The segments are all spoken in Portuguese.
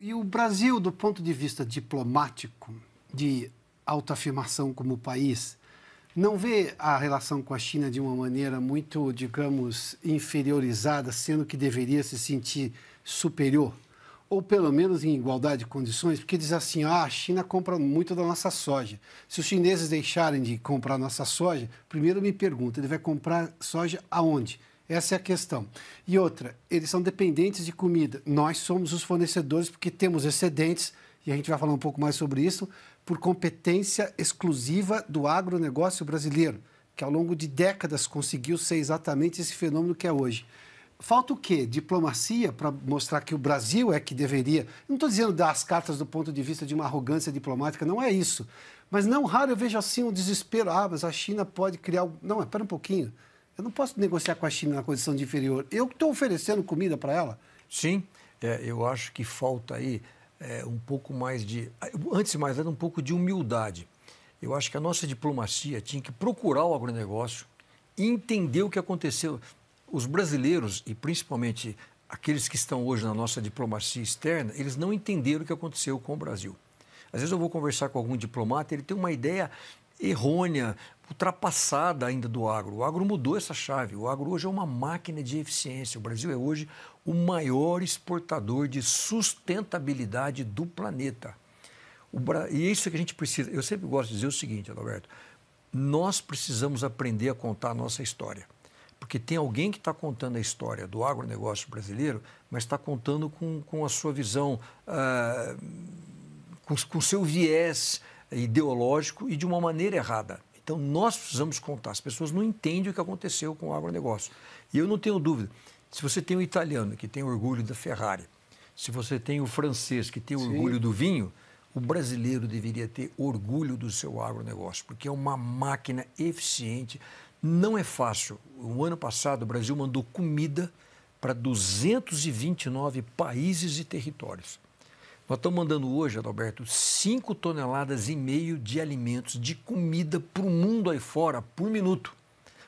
E o Brasil, do ponto de vista diplomático, de autoafirmação como país, não vê a relação com a China de uma maneira muito, digamos, inferiorizada, sendo que deveria se sentir superior? Ou pelo menos em igualdade de condições? Porque diz assim, a China compra muito da nossa soja. Se os chineses deixarem de comprar nossa soja, primeiro me pergunta, ele vai comprar soja aonde? Essa é a questão. E outra, eles são dependentes de comida. Nós somos os fornecedores porque temos excedentes, e a gente vai falar um pouco mais sobre isso, por competência exclusiva do agronegócio brasileiro, que ao longo de décadas conseguiu ser exatamente esse fenômeno que é hoje. Falta o quê? Diplomacia para mostrar que o Brasil é que deveria... Não estou dizendo dar as cartas do ponto de vista de uma arrogância diplomática, não é isso. Mas não raro eu vejo assim um desespero. Mas a China pode criar... Não, espera um pouquinho. Eu não posso negociar com a China na condição de inferior. Eu estou oferecendo comida para ela. Sim, eu acho que falta aí um pouco mais de... Antes de mais nada, um pouco de humildade. Eu acho que a nossa diplomacia tinha que procurar o agronegócio e entender o que aconteceu. Os brasileiros, e principalmente aqueles que estão hoje na nossa diplomacia externa, eles não entenderam o que aconteceu com o Brasil. Às vezes eu vou conversar com algum diplomata, ele tem uma ideia errônea, ultrapassada ainda do agro. O agro mudou essa chave. O agro hoje é uma máquina de eficiência. O Brasil é hoje o maior exportador de sustentabilidade do planeta. E é isso que a gente precisa. Eu sempre gosto de dizer o seguinte, Adalberto, nós precisamos aprender a contar a nossa história. Porque tem alguém que está contando a história do agronegócio brasileiro, mas está contando com a sua visão, com o seu viés ideológico e de uma maneira errada. Então, nós precisamos contar. As pessoas não entendem o que aconteceu com o agronegócio. E eu não tenho dúvida, se você tem um italiano que tem orgulho da Ferrari, se você tem o francês que tem orgulho do vinho, o brasileiro deveria ter orgulho do seu agronegócio, porque é uma máquina eficiente. Não é fácil. O ano passado, o Brasil mandou comida para 229 países e territórios. Nós estamos mandando hoje, Adalberto, 5,5 toneladas de alimentos, de comida para o mundo aí fora, por minuto.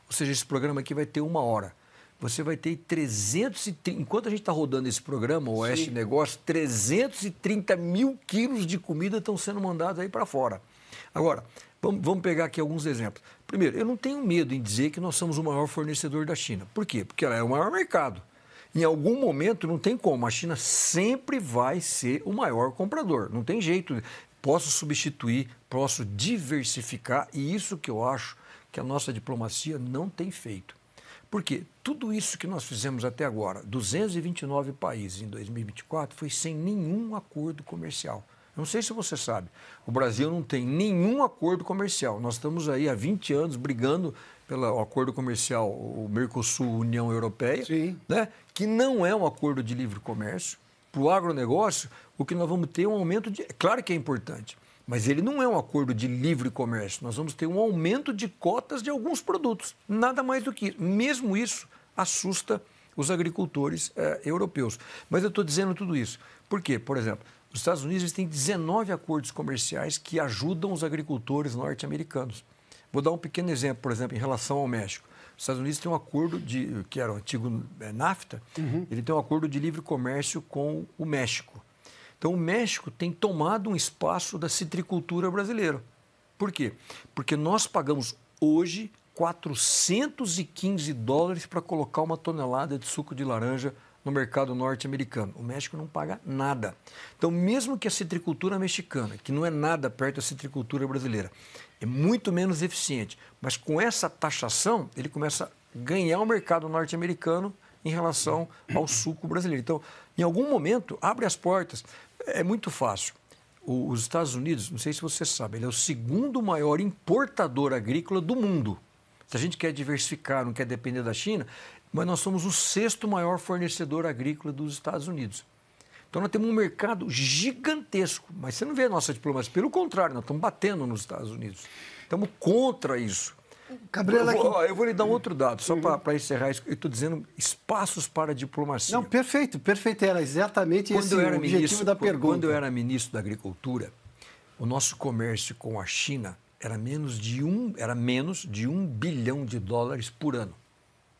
Ou seja, esse programa aqui vai ter 1 hora. Você vai ter 330... Enquanto a gente está rodando esse programa, o Oeste Negócio, 330 mil quilos de comida estão sendo mandados aí para fora. Agora, vamos pegar aqui alguns exemplos. Primeiro, eu não tenho medo em dizer que nós somos o maior fornecedor da China. Por quê? Porque ela é o maior mercado. Em algum momento, não tem como. A China sempre vai ser o maior comprador. Não tem jeito. Posso substituir, posso diversificar. E isso que eu acho que a nossa diplomacia não tem feito. Porque tudo isso que nós fizemos até agora, 229 países em 2024, foi sem nenhum acordo comercial. Não sei se você sabe, o Brasil não tem nenhum acordo comercial. Nós estamos aí há 20 anos brigando pelo acordo comercial, o Mercosul-União Europeia, né, que não é um acordo de livre comércio. Para o agronegócio, o que nós vamos ter é um aumento de... Claro que é importante, mas ele não é um acordo de livre comércio. Nós vamos ter um aumento de cotas de alguns produtos, nada mais do que isso. Mesmo isso assusta os agricultores europeus. Mas eu estou dizendo tudo isso. Por quê? Por exemplo, os Estados Unidos têm 19 acordos comerciais que ajudam os agricultores norte-americanos. Vou dar um pequeno exemplo, por exemplo, em relação ao México. Os Estados Unidos têm um acordo, que era o antigo NAFTA, ele tem um acordo de livre comércio com o México. Então, o México tem tomado um espaço da citricultura brasileira. Por quê? Porque nós pagamos hoje $415 para colocar 1 tonelada de suco de laranja no mercado norte-americano. O México não paga nada. Então, mesmo que a citricultura mexicana, que não é nada perto da citricultura brasileira, é muito menos eficiente, mas com essa taxação, ele começa a ganhar o mercado norte-americano em relação ao suco brasileiro. Então, em algum momento, abre as portas. É muito fácil. Os Estados Unidos, não sei se você sabe, ele é o 2º maior importador agrícola do mundo. Se a gente quer diversificar, não quer depender da China, mas nós somos o 6º maior fornecedor agrícola dos Estados Unidos. Então, nós temos um mercado gigantesco, mas você não vê a nossa diplomacia. Pelo contrário, nós estamos batendo nos Estados Unidos. Estamos contra isso. Gabriela, eu vou lhe dar um outro dado, só para encerrar isso. Eu estou dizendo espaços para a diplomacia. Não, perfeito, perfeito. Era exatamente esse o objetivo da pergunta. Quando eu era ministro da Agricultura, o nosso comércio com a China era menos de $1 bilhão por ano.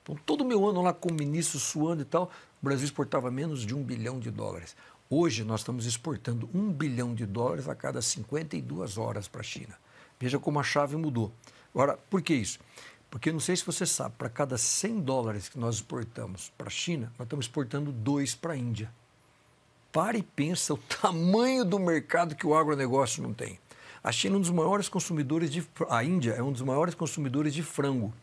Então, todo meu ano lá como ministro suando e tal, o Brasil exportava menos de $1 bilhão. Hoje nós estamos exportando US$ 1 bilhão a cada 52 horas para a China. Veja como a chave mudou. Agora, por que isso? Porque não sei se você sabe, para cada $100 que nós exportamos para a China, nós estamos exportando 2 para a Índia. Para e pensa o tamanho do mercado que o agronegócio não tem. A China é um dos maiores consumidores a Índia é um dos maiores consumidores de frango.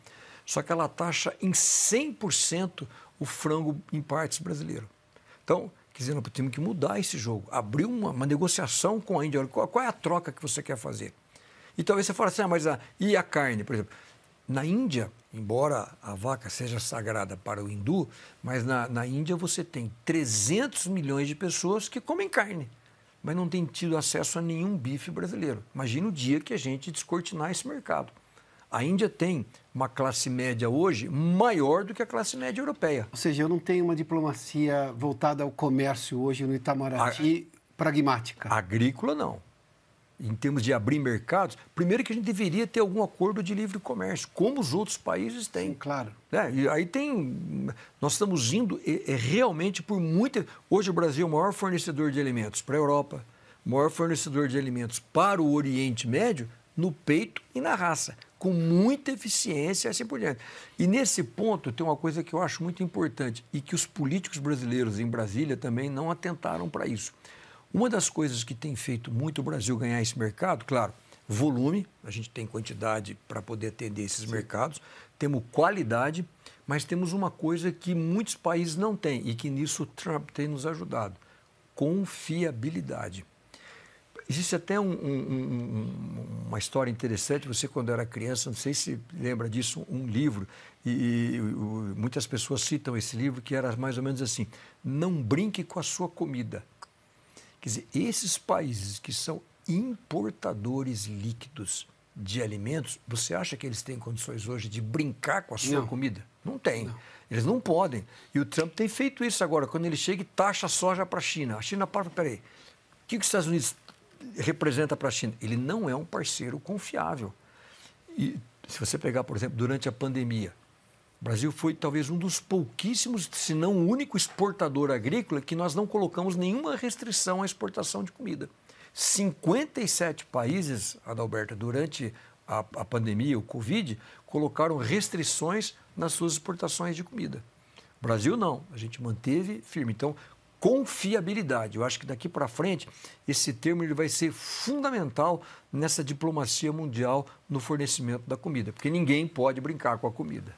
Só que ela taxa em 100% o frango em partes brasileiro. Então, quer dizer, nós temos que mudar esse jogo, abrir uma negociação com a Índia. Qual é a troca que você quer fazer? E talvez você fale assim, mas e a carne, por exemplo? Na Índia, embora a vaca seja sagrada para o hindu, mas na Índia você tem 300 milhões de pessoas que comem carne, mas não têm tido acesso a nenhum bife brasileiro. Imagina o dia que a gente descortinar esse mercado. A Índia tem uma classe média hoje maior do que a classe média europeia. Ou seja, eu não tenho uma diplomacia voltada ao comércio hoje no Itamaraty pragmática. Agrícola, não. Em termos de abrir mercados, primeiro que a gente deveria ter algum acordo de livre comércio, como os outros países têm. Sim, claro. E aí nós estamos indo realmente por muita... Hoje o Brasil é o maior fornecedor de alimentos para a Europa, o maior fornecedor de alimentos para o Oriente Médio, no peito e na raça, com muita eficiência e assim por diante. E nesse ponto tem uma coisa que eu acho muito importante e que os políticos brasileiros em Brasília também não atentaram para isso. Uma das coisas que tem feito muito o Brasil ganhar esse mercado, claro, volume, a gente tem quantidade para poder atender esses mercados, temos qualidade, mas temos uma coisa que muitos países não têm e que nisso o Trump tem nos ajudado, confiabilidade. Existe até uma história interessante, você quando era criança, não sei se lembra disso, um livro, e muitas pessoas citam esse livro, que era mais ou menos assim, não brinque com a sua comida. Quer dizer, esses países que são importadores líquidos de alimentos, você acha que eles têm condições hoje de brincar com a sua comida? Não tem. Não. Eles não podem. E o Trump tem feito isso agora, quando ele chega e taxa a soja para a China. A China peraí, o que os Estados Unidos representa para a China? Ele não é um parceiro confiável. E se você pegar, por exemplo, durante a pandemia, o Brasil foi talvez um dos pouquíssimos, se não o único exportador agrícola que nós não colocamos nenhuma restrição à exportação de comida. 57 países, Adalberto, durante a pandemia, o Covid, colocaram restrições nas suas exportações de comida. O Brasil não, a gente manteve firme. Então, confiabilidade. Eu acho que daqui para frente esse termo ele vai ser fundamental nessa diplomacia mundial no fornecimento da comida, porque ninguém pode brincar com a comida.